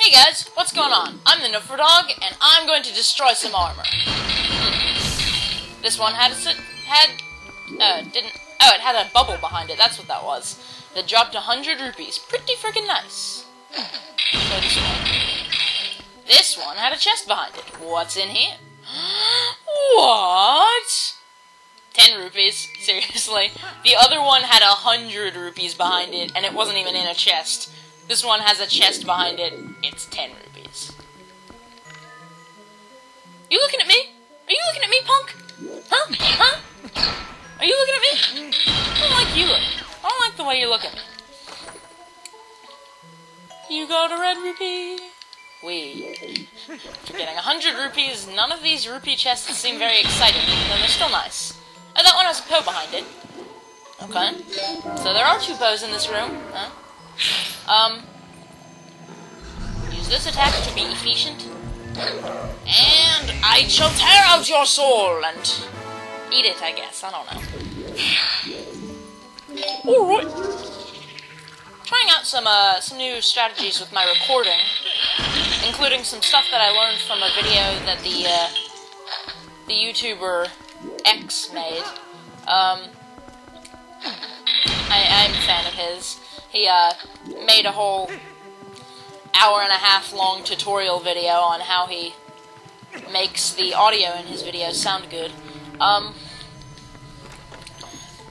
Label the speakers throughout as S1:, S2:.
S1: Hey guys, what's going on? I'm the Nuffer Dog, and I'm going to destroy some armor. This one it had a bubble behind it, that's what that was. That dropped 100 rupees. Pretty freaking nice. So this one had a chest behind it. What's in here? What? 10 rupees, seriously. The other one had 100 rupees behind it, and it wasn't even in a chest. This one has a chest behind it. It's 10 rupees. You looking at me? Are you looking at me, punk? Huh? Huh? Are you looking at me? I don't like you looking. I don't like the way you look at me. You got a red rupee. For getting 100 rupees, none of these rupee chests seem very exciting, though they're still nice. Oh, that one has a Poe behind it. Okay. So there are 2 Poes in this room, huh? Use this attack to be efficient. And I shall tear out your soul and eat it, I guess. I don't know. Alright. Trying out some new strategies with my recording, including some stuff that I learned from a video that the YouTuber X made. I'm a fan of his. He made a whole hour-and-a-half long tutorial video on how he makes the audio in his videos sound good. But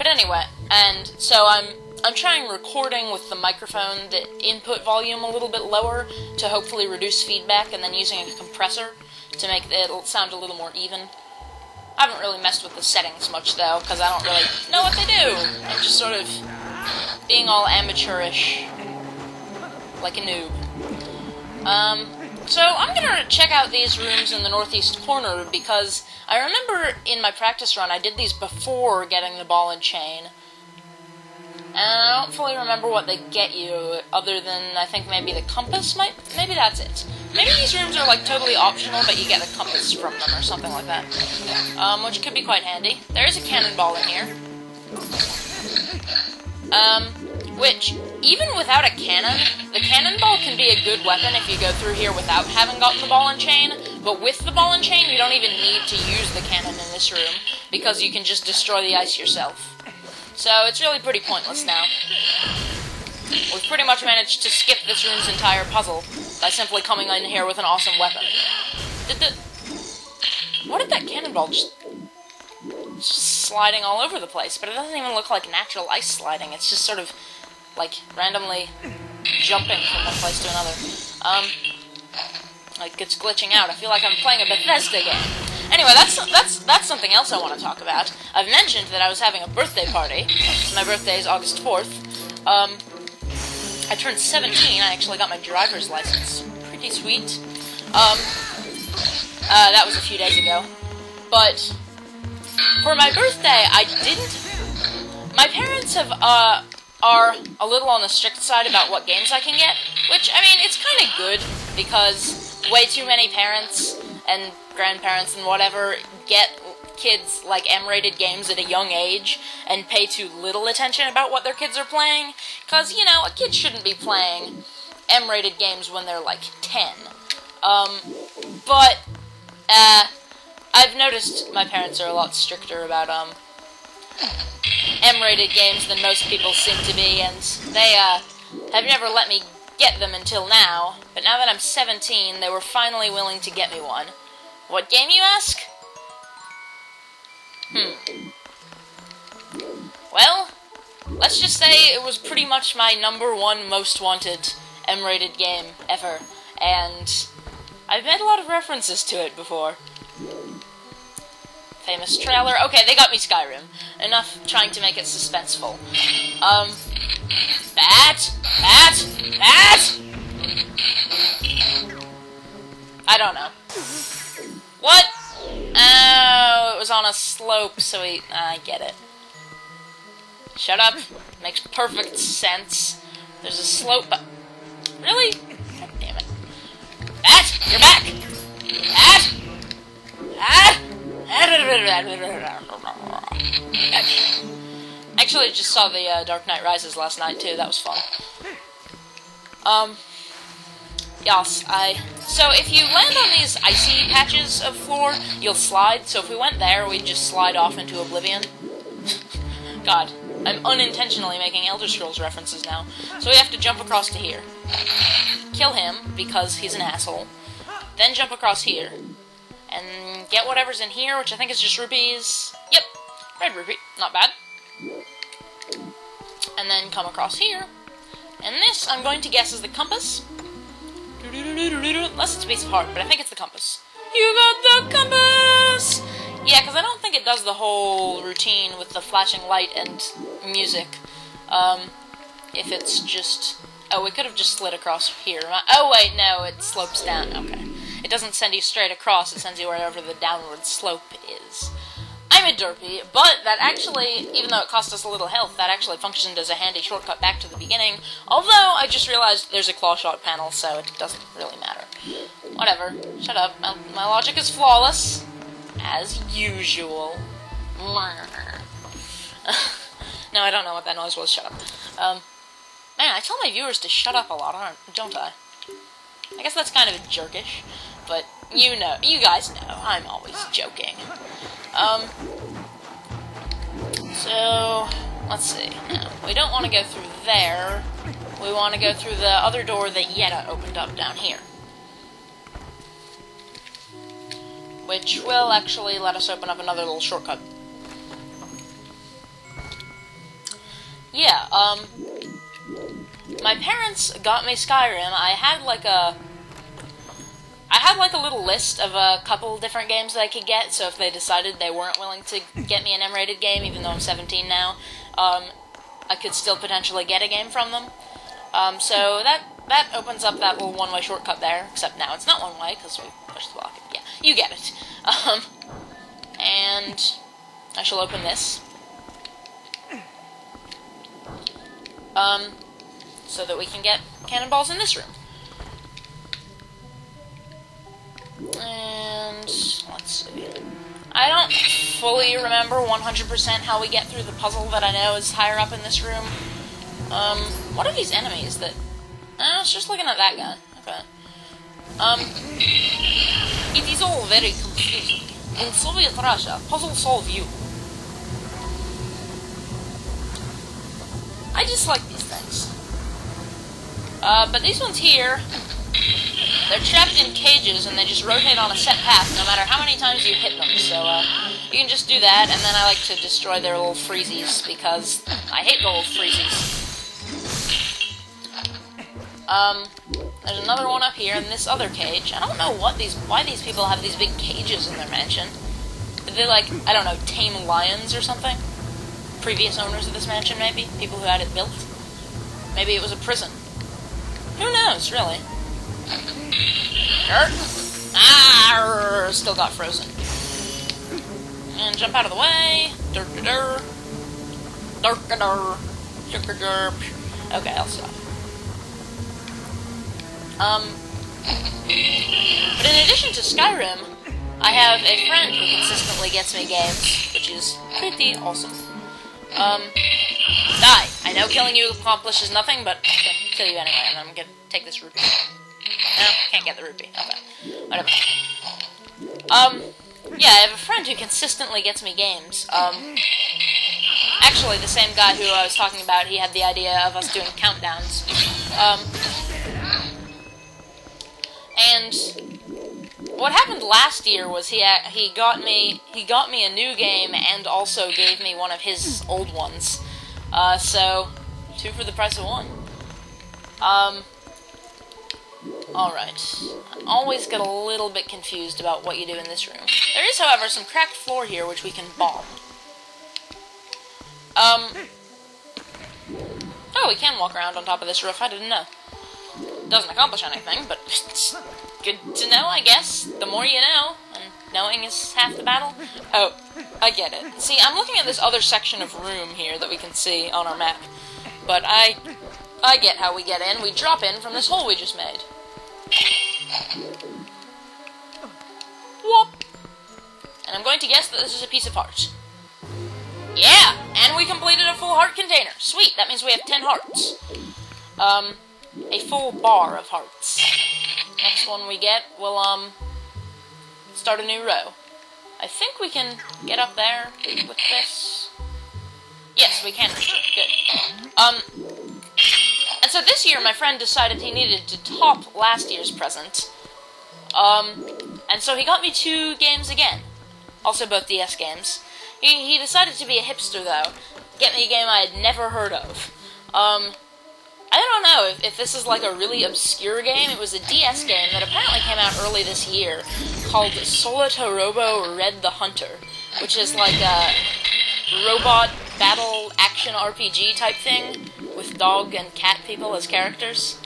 S1: anyway, and so I'm trying recording with the microphone, the input volume a little bit lower to hopefully reduce feedback, and then using a compressor to make it sound a little more even. I haven't really messed with the settings much, though, because I don't really know what they do. I'm just sort of being all amateurish, like a noob. So I'm gonna check out these rooms in the northeast corner, because I remember in my practice run I did these before getting the ball and chain. And I don't fully remember what they get you, other than I think maybe the compass maybe that's it. Maybe these rooms are like totally optional, but you get a compass from them or something like that. Which could be quite handy. There is a cannonball in here. Which, even without a cannon, the cannonball can be a good weapon if you go through here without having gotten the ball and chain, but with the ball and chain, you don't even need to use the cannon in this room, because you can just destroy the ice yourself. So, it's really pretty pointless now. We've pretty much managed to skip this room's entire puzzle by simply coming in here with an awesome weapon. What did that cannonball just sliding all over the place? But it doesn't even look like natural ice sliding, it's just sort of like randomly jumping from one place to another. Like it's glitching out. I feel like I'm playing a Bethesda game. Anyway, that's something else I want to talk about. I've mentioned that I was having a birthday party. My birthday is August 4th. I turned 17. I actually got my driver's license. Pretty sweet. That was a few days ago. But for my birthday, I didn't. My parents are a little on the strict side about what games I can get, which, I mean, it's kind of good, because way too many parents and grandparents and whatever get kids like M-rated games at a young age and pay too little attention about what their kids are playing, because, you know, a kid shouldn't be playing M-rated games when they're like 10. But I've noticed my parents are a lot stricter about M-rated games than most people seem to be, and they have never let me get them until now, but now that I'm 17, they were finally willing to get me one. What game, you ask? Well, let's just say it was pretty much my #1 most wanted M-rated game ever, and I've made a lot of references to it before. Famous trailer. Okay, they got me Skyrim. Enough trying to make it suspenseful. Bat! I don't know. What? Oh, it was on a slope, so I get it. Shut up. Makes perfect sense. There's a slope, but... Really? God damn it. Bat! You're back! Bat! Ah! Actually, I just saw the Dark Knight Rises last night, too. That was fun. Yes, So if you land on these icy patches of floor, you'll slide. So if we went there, we'd just slide off into oblivion. God, I'm unintentionally making Elder Scrolls references now. So we have to jump across to here. Kill him, because he's an asshole. Then jump across here. And get whatever's in here, which I think is just rupees. Yep, red rupee, not bad. And then come across here. And this, I'm going to guess, is the compass. Unless it's a piece of heart, but I think it's the compass. You got the compass! Yeah, because I don't think it does the whole routine with the flashing light and music. If it's just... Oh, we could have just slid across here. Oh, wait, no, it slopes down. Okay. It doesn't send you straight across, it sends you wherever the downward slope is. I'm a derpy, but that actually, even though it cost us a little health, that actually functioned as a handy shortcut back to the beginning. Although, I just realized there's a claw shot panel, so it doesn't really matter. Whatever. Shut up. My logic is flawless. As usual. No, I don't know what that noise was. Shut up. Man, I tell my viewers to shut up a lot, don't I? I guess that's kind of jerkish, but you guys know, I'm always joking. So, let's see. No, we don't want to go through there. We want to go through the other door that Yetta opened up down here. Which will actually let us open up another little shortcut. Yeah, my parents got me Skyrim. I had like a little list of a couple different games that I could get, so if they decided they weren't willing to get me an M-rated game, even though I'm 17 now, I could still potentially get a game from them. So that opens up that little one-way shortcut there, except now it's not one-way, because we pushed the block. Yeah, you get it. And I shall open this. So that we can get cannonballs in this room. And let's see. I don't fully remember 100% how we get through the puzzle that I know is higher up in this room. What are these enemies that... I was just looking at that guy. Okay. It is all very confusing. In Soviet Russia, puzzle solve you. I just like these things. But these ones here, they're trapped in cages and they just rotate on a set path no matter how many times you hit them. So, you can just do that, and then I like to destroy their little freezies because I hate the little freezies. There's another one up here in this other cage. I don't know why these people have these big cages in their mansion. Are they like, I don't know, tame lions or something? Previous owners of this mansion, maybe? People who had it built? Maybe it was a prison. Who knows, really? Still got frozen. And jump out of the way. Okay, I'll stop. But in addition to Skyrim, I have a friend who consistently gets me games, which is pretty awesome. Die. I know killing you accomplishes nothing, but I'm gonna kill you anyway, and I'm gonna take this rupee. No, can't get the rupee. Okay. Whatever. Yeah, I have a friend who consistently gets me games. Actually, the same guy who I was talking about, he had the idea of us doing countdowns. And what happened last year was he got me a new game and also gave me one of his old ones. So 2 for the price of 1. Alright. I always get a little bit confused about what you do in this room. There is, however, some cracked floor here which we can bomb. Oh, we can walk around on top of this roof. I didn't know. Doesn't accomplish anything, but it's good to know, I guess. The more you know, and knowing is half the battle. Oh, I get it. See, I'm looking at this other section of room here that we can see on our map. But I get how we get in. We drop in from this hole we just made. Whoop! And I'm going to guess that this is a piece of heart. Yeah! And we completed a full heart container. Sweet, that means we have 10 hearts. A full bar of hearts. next one we get, we'll, start a new row. I think we can get up there with this. Yes, we can. Good. And so this year, my friend decided he needed to top last year's present. And so he got me 2 games again. Also both DS games. He decided to be a hipster, though. Get me a game I had never heard of. I don't know if this is like a really obscure game. It was a DS game that apparently came out early this year called Solitarobo Red the Hunter, which is like a robot battle action RPG type thing with dog and cat people as characters.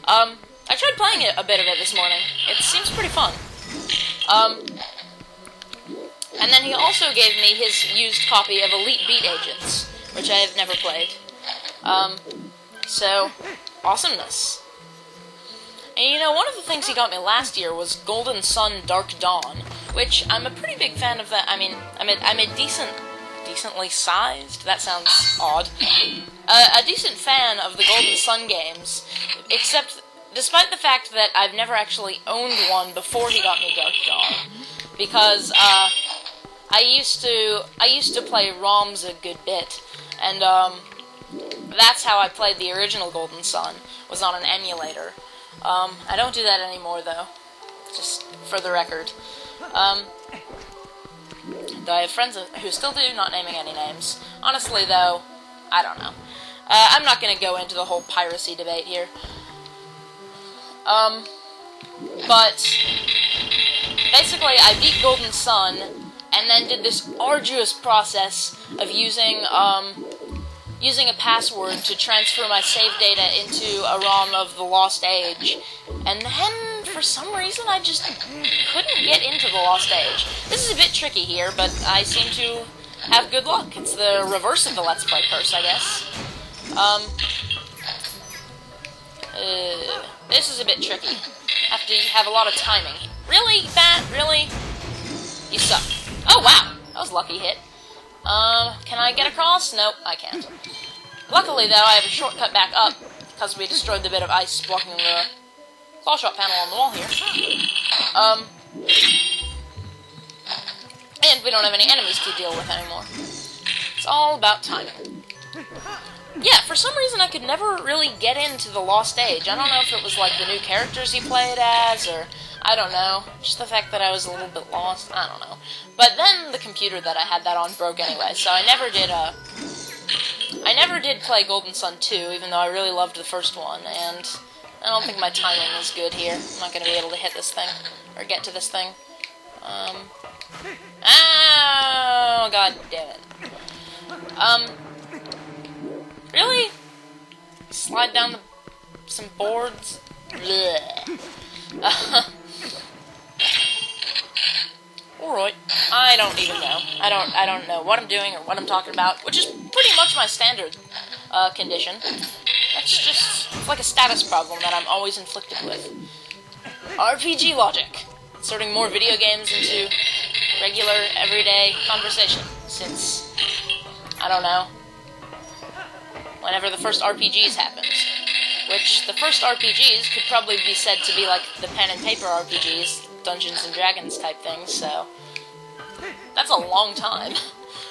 S1: I tried playing a bit of it this morning. It seems pretty fun. And then he also gave me his used copy of Elite Beat Agents, which I have never played. So, awesomeness. And you know, one of the things he got me last year was Golden Sun Dark Dawn, which I'm a pretty big fan of that. I mean, I'm a decently sized, that sounds odd, a decent fan of the Golden Sun games, except despite the fact that I've never actually owned one before he got me Dark Dawn, because, I used to play ROMs a good bit, and, that's how I played the original Golden Sun, was on an emulator. I don't do that anymore, though, just for the record. Though I have friends who still do, not naming any names. Honestly, though, I don't know. I'm not going to go into the whole piracy debate here. But basically, I beat Golden Sun, and then did this arduous process of using a password to transfer my save data into a ROM of The Lost Age, and then, for some reason, I just couldn't get into The Lost Age. This is a bit tricky here, but I seem to have good luck. It's the reverse of the Let's Play curse, I guess. This is a bit tricky. Have to have a lot of timing. Really, Bat? Really? You suck. Oh, wow! That was a lucky hit. Can I get across? Nope, I can't. Luckily, though, I have a shortcut back up, because we destroyed the bit of ice blocking the claw shot panel on the wall here. And we don't have any enemies to deal with anymore. It's all about timing. Yeah, for some reason I could never really get into the Lost Age. I don't know if it was like the new characters you played as, or I don't know. Just the fact that I was a little bit lost. I don't know. But then the computer that I had that on broke anyway, so I never did play Golden Sun 2, even though I really loved the first one, and I don't think my timing is good here. I'm not going to be able to hit this thing, or get to this thing. Oh, god damn it. Really? Slide down some boards? Blech. Alright. I don't even know. I don't know what I'm doing or what I'm talking about, which is pretty much my standard condition. That's just it's like a status problem that I'm always inflicted with. RPG logic. Inserting more video games into regular, everyday conversation since, I don't know, whenever the first RPGs happened. Which, the first RPGs could probably be said to be like the pen and paper RPGs, Dungeons and Dragons type things, so that's a long time.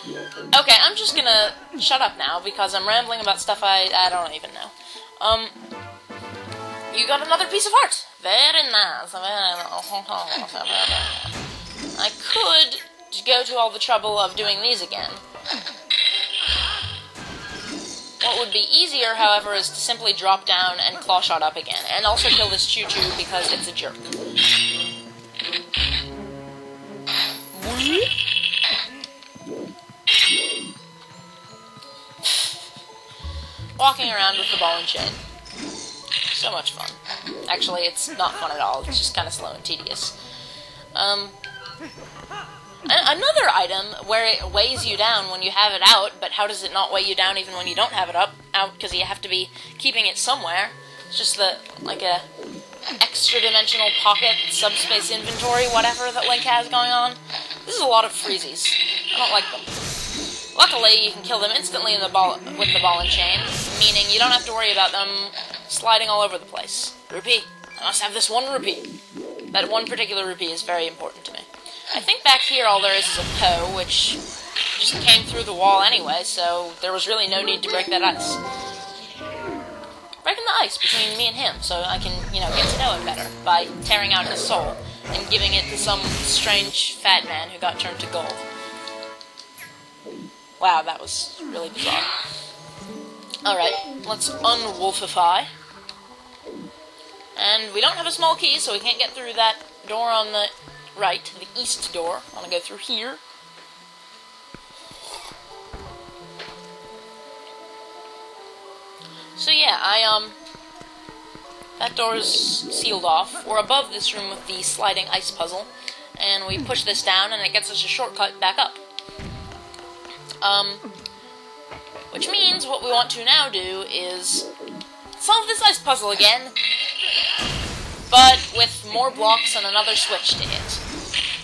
S1: Okay, I'm just gonna shut up now, because I'm rambling about stuff I don't even know. You got another piece of art! Very nice. I could go to all the trouble of doing these again. What would be easier, however, is to simply drop down and claw shot up again, and also kill this choo-choo because it's a jerk. Walking around with the ball and chain. So much fun. Actually, it's not fun at all, it's just kind of slow and tedious. Another item where it weighs you down when you have it out, but how does it not weigh you down even when you don't have it out, because you have to be keeping it somewhere. It's just like a extra-dimensional pocket, subspace inventory, whatever that Link has going on. This is a lot of freezies. I don't like them. Luckily, you can kill them instantly with the ball and chain, meaning you don't have to worry about them sliding all over the place. Rupee, I must have this 1 rupee. That one particular rupee is very important to me. I think back here all there is a toe, which just came through the wall anyway, so there was really no need to break that ice. Breaking the ice between me and him, so I can, get to know him better by tearing out his soul and giving it to some strange fat man who got turned to gold. Wow, that was really bizarre. Alright, let's unwolfify. And we don't have a small key, so we can't get through that door on the right, the east door. I want to go through here. So yeah, that door is sealed off. We're above this room with the sliding ice puzzle, and we push this down, and it gets us a shortcut back up. Which means what we want to now do is solve this ice puzzle again, but with more blocks and another switch to hit.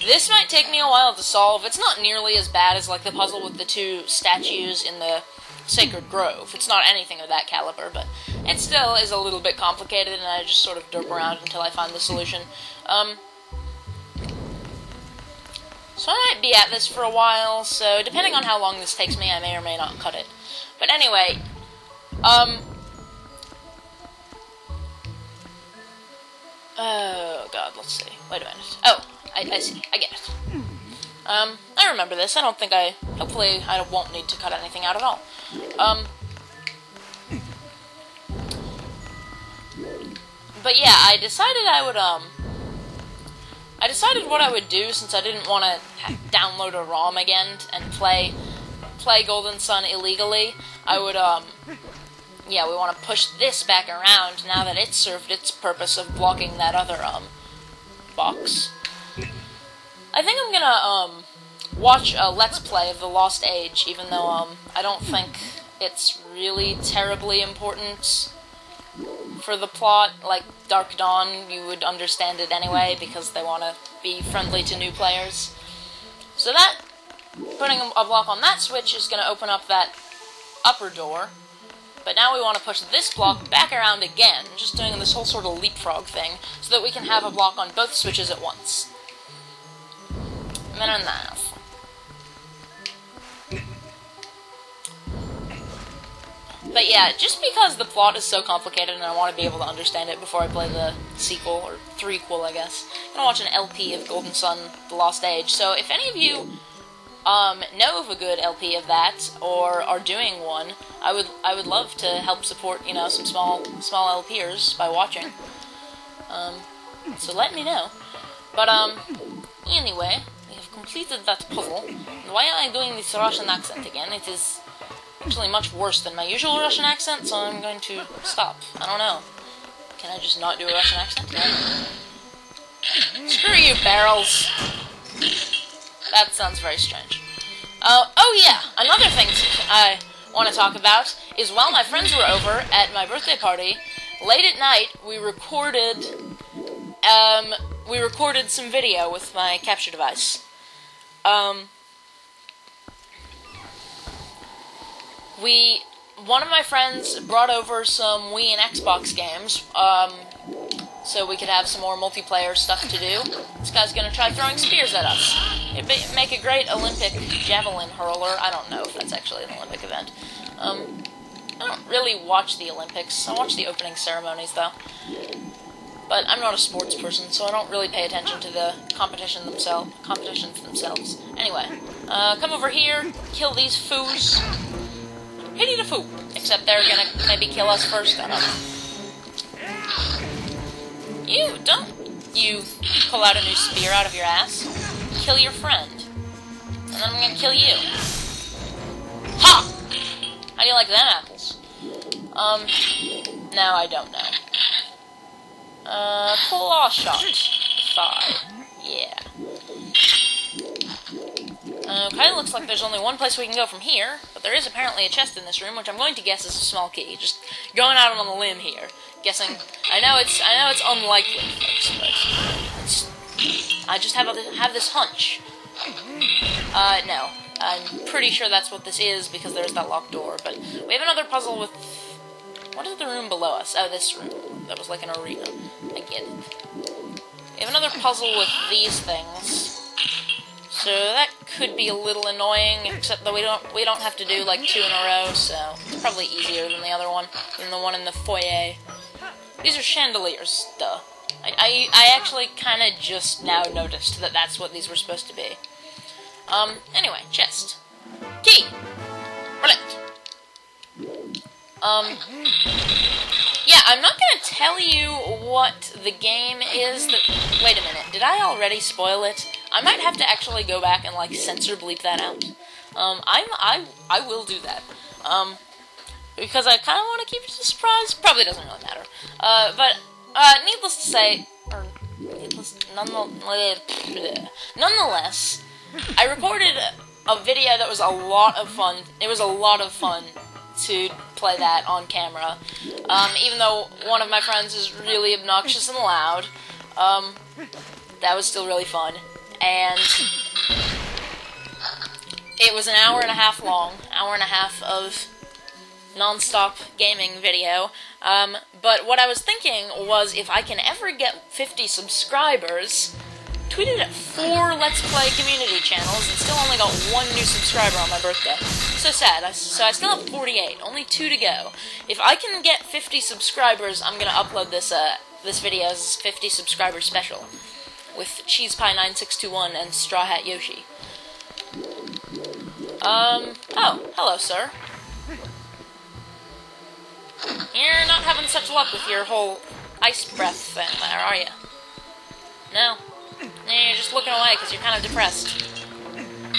S1: This might take me a while to solve. It's not nearly as bad as like the puzzle with the 2 statues in the Sacred Grove. It's not anything of that caliber, but it still is a little bit complicated, and I just sort of derp around until I find the solution. So I might be at this for a while, so depending on how long this takes me, I may or may not cut it. But anyway, oh god, let's see. Wait a minute. Oh, I see. I get it. I remember this. I don't think hopefully I won't need to cut anything out at all. But yeah, I decided what I would do, since I didn't want to download a ROM again and play Golden Sun illegally. I would, yeah, we want to push this back around now that it's served its purpose of blocking that other, box. I think I'm gonna, watch a Let's Play of The Lost Age, even though, I don't think it's really terribly important for the plot. Like Dark Dawn, you would understand it anyway, because they want to be friendly to new players. So that, putting a block on that switch is going to open up that upper door. But now we want to push this block back around again, just doing this whole sort of leapfrog thing, so that we can have a block on both switches at once. And then enough. But yeah, just because the plot is so complicated and I want to be able to understand it before I play the sequel, or threequel, I guess, I'm going to watch an LP of Golden Sun, The Lost Age. So if any of you know of a good LP of that, or are doing one, I would love to help support, some small LPers by watching. So let me know. But anyway, we have completed that puzzle. And why am I doing this Russian accent again? It is actually much worse than my usual Russian accent, so I'm going to stop. I don't know. Can I just not do a Russian accent? Yeah. Screw you, barrels. That sounds very strange. Oh yeah, another thing I want to talk about is while my friends were over at my birthday party, late at night, we recorded some video with my capture device. One of my friends brought over some Wii and Xbox games, so we could have some more multiplayer stuff to do. This guy's gonna try throwing spears at us. It'd make a great Olympic javelin hurler. I don't know if that's actually an Olympic event. I don't really watch the Olympics. I watch the opening ceremonies, though. But I'm not a sports person, so I don't really pay attention to the competitions themselves. Anyway, come over here, kill these foos. Pity the foo. Except they're gonna maybe kill us first, I don't know. Don't you pull out a new spear out of your ass. Kill your friend. And then I'm gonna kill you. Ha! How do you like them apples? No, I don't know. Claw shot. 5. Yeah. Okay, looks like there's only one place we can go from here, but there is apparently a chest in this room, which I'm going to guess is a small key. Just going out on a limb here, guessing. I know it's unlikely, folks, but I just have this hunch. No, I'm pretty sure that's what this is because there's that locked door. But we have another puzzle with. What is the room below us? Oh, this room. That was like an arena. I get it. We have another puzzle with these things. So that could be a little annoying, except that we don't have to do like 2 in a row, so it's probably easier than the other one, than the one in the foyer. These are chandeliers, duh. I actually kind of just now noticed that that's what these were supposed to be. Anyway, chest. Key! Brilliant. Yeah, I'm not gonna tell you what the game is that... Wait a minute, did I already spoil it? I might have to actually go back and, like, censor bleep that out. I will do that. Because I kind of want to keep it a surprise. Probably doesn't really matter. But, needless to say, or, nonetheless, I recorded a video that was a lot of fun. It was a lot of fun to play that on camera. Even though one of my friends is really obnoxious and loud, that was still really fun. And it was an hour and a half long, hour and a half of non-stop gaming video. But what I was thinking was, if I can ever get 50 subscribers, tweeted at 4 Let's Play community channels and still only got 1 new subscriber on my birthday. So sad. So I still have 48, only 2 to go. If I can get 50 subscribers, I'm gonna upload this this video as 50 subscriber special with Cheese Pie 9621 and Straw Hat Yoshi. Oh, hello, sir. You're not having such luck with your whole ice breath thing there, are you? No. You're just looking away because you're kind of depressed.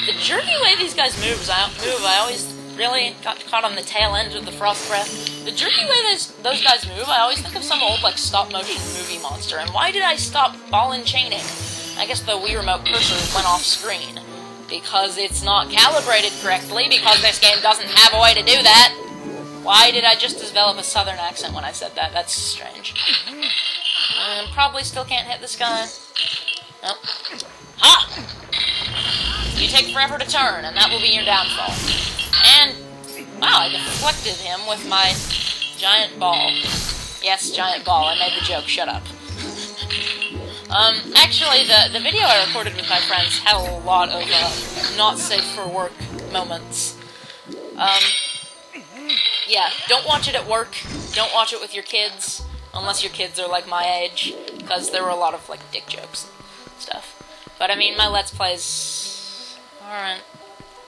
S1: The jerky way these guys move, I always really got caught on the tail end of the frost breath. The jerky way those guys move, I always think of some old, like, stop-motion movie monster. And why did I stop ball and chaining? I guess the Wii Remote cursor went off screen. Because it's not calibrated correctly, because this game doesn't have a way to do that. Why did I just develop a southern accent when I said that? That's strange. Probably still can't hit this guy. Nope. Ha! You take forever to turn, and that will be your downfall. And, wow, I deflected him with my giant ball. Yes, giant ball, I made the joke, shut up. Actually, the video I recorded with my friends had a lot of, not safe for work moments. Yeah, don't watch it at work, don't watch it with your kids, unless your kids are, like, my age, because there were a lot of, like, dick jokes and stuff. But, I mean, my Let's Plays aren't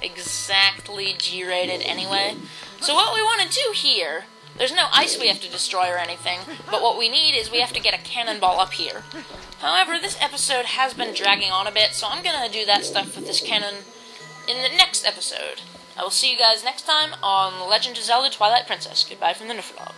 S1: exactly G-rated anyway. So what we want to do here, there's no ice we have to destroy or anything, but what we need is we have to get a cannonball up here. However, this episode has been dragging on a bit, so I'm gonna do that stuff with this cannon in the next episode. I will see you guys next time on Legend of Zelda Twilight Princess. Goodbye from the Niflog.